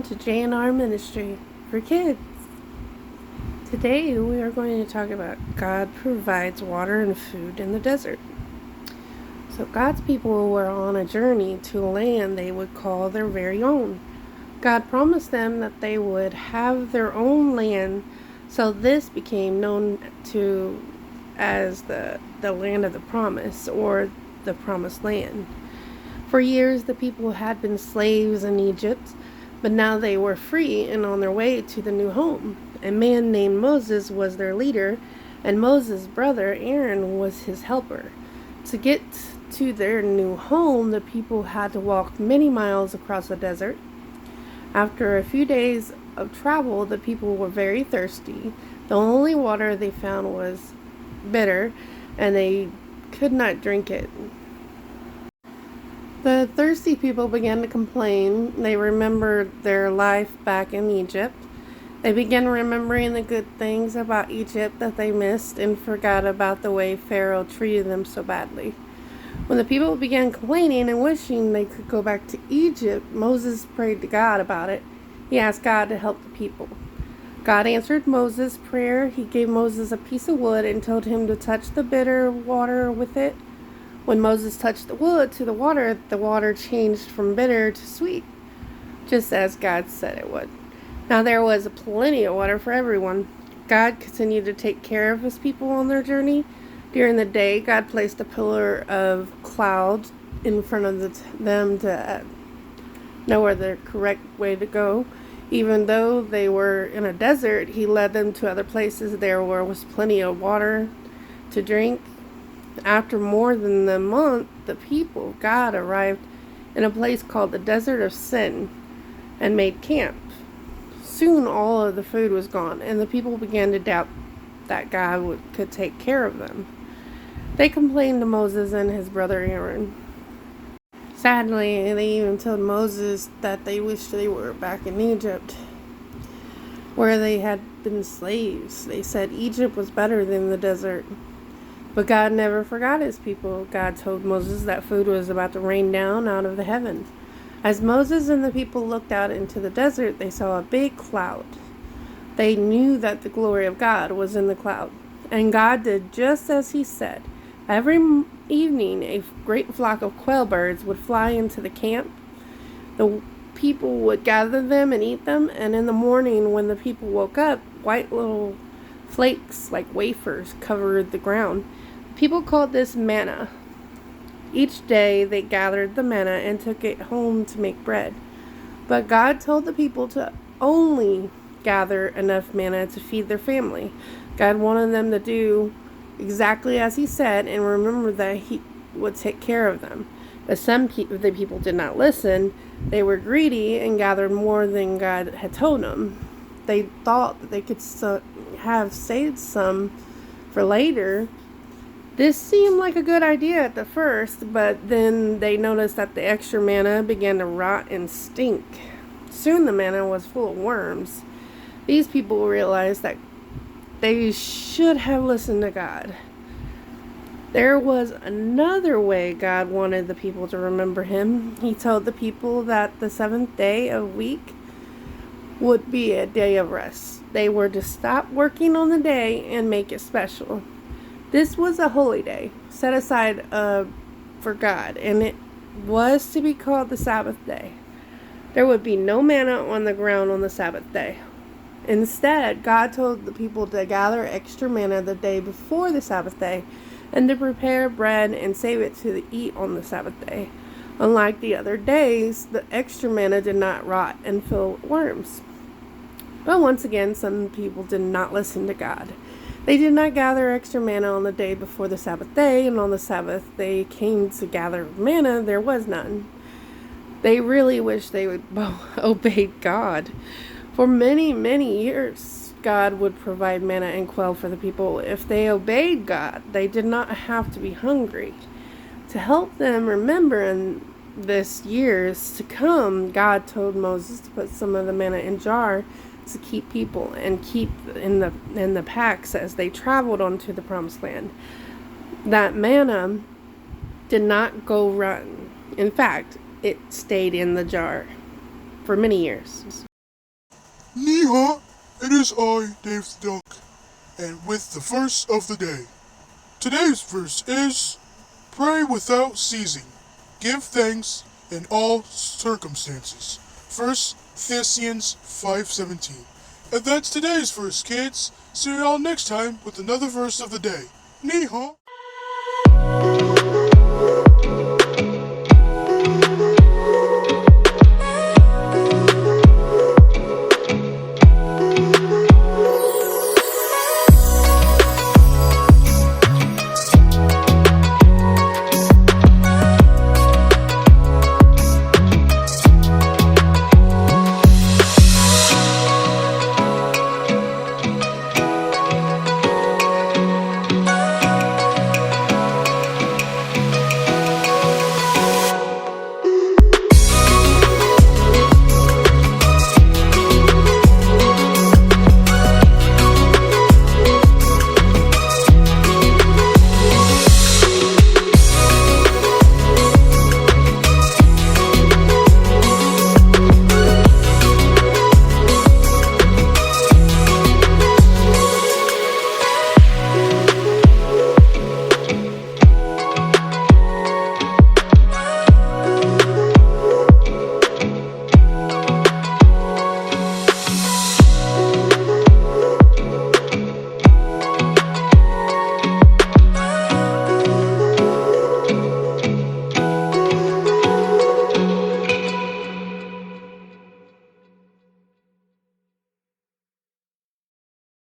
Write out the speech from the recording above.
to J&R Ministry for kids. Today we are going to talk about God provides water and food in the desert. So God's people were on a journey to a land they would call their very own. God promised them that they would have their own land, so this became known to as the land of the promise, or the promised land. For years the people had been slaves in Egypt, but now they were free and on their way to the new home. A man named Moses was their leader, and Moses' brother Aaron was his helper. To get to their new home, the people had to walk many miles across the desert. After a few days of travel, the people were very thirsty. The only water they found was bitter, and they could not drink it. The thirsty people began to complain. They remembered their life back in Egypt. They began remembering the good things about Egypt that they missed and forgot about the way Pharaoh treated them so badly. When the people began complaining and wishing they could go back to Egypt, Moses prayed to God about it. He asked God to help the people. God answered Moses' prayer. He gave Moses a piece of wood and told him to touch the bitter water with it. When Moses touched the wood to the water changed from bitter to sweet, just as God said it would. Now there was plenty of water for everyone. God continued to take care of his people on their journey. During the day, God placed a pillar of cloud in front of them to know where the correct way to go. Even though they were in a desert, he led them to other places there where was plenty of water to drink. After more than a month, the people of God arrived in a place called the Desert of Sin and made camp. Soon all of the food was gone, and the people began to doubt that God could take care of them. They complained to Moses and his brother Aaron. Sadly, they even told Moses that they wished they were back in Egypt, where they had been slaves. They said Egypt was better than the desert. But God never forgot his people. God told Moses that food was about to rain down out of the heaven. As Moses and the people looked out into the desert, they saw a big cloud. They knew that the glory of God was in the cloud. And God did just as he said. Every evening, a great flock of quail birds would fly into the camp. The people would gather them and eat them. And in the morning, when the people woke up, white little flakes like wafers covered the ground. People called this manna. Each day they gathered the manna and took it home to make bread. But God told the people to only gather enough manna to feed their family. God wanted them to do exactly as he said and remember that he would take care of them. But the people did not listen. They were greedy and gathered more than God had told them. They thought that they could have saved some for later. This seemed like a good idea at the first, but then they noticed that the extra manna began to rot and stink. Soon the manna was full of worms. These people realized that they should have listened to God. There was another way God wanted the people to remember him. He told the people that the seventh day of the week would be a day of rest. They were to stop working on the day and make it special. This was a holy day set aside for God, and it was to be called the Sabbath day. There would be no manna on the ground on the Sabbath day. Instead, God told the people to gather extra manna the day before the Sabbath day and to prepare bread and save it to eat on the Sabbath day. Unlike the other days, the extra manna did not rot and fill with worms. But once again, some people did not listen to God. They did not gather extra manna on the day before the Sabbath day, and on the Sabbath they came to gather manna. There was none. They really wished they would obey God. For many, many years, God would provide manna and quail for the people. If they obeyed God, they did not have to be hungry. To help them remember in this years to come, God told Moses to put some of the manna in jar to keep people and keep in the packs as they traveled onto the promised land. That manna did not go rotten. In fact, it stayed in the jar for many years. Ni-ha, it is I, Dave the Duck, and with the verse of the day. Today's verse is, pray without ceasing, give thanks in all circumstances. 1 Thessalonians 5:17. And that's today's verse, kids. See y'all next time with another verse of the day. Ni-ha.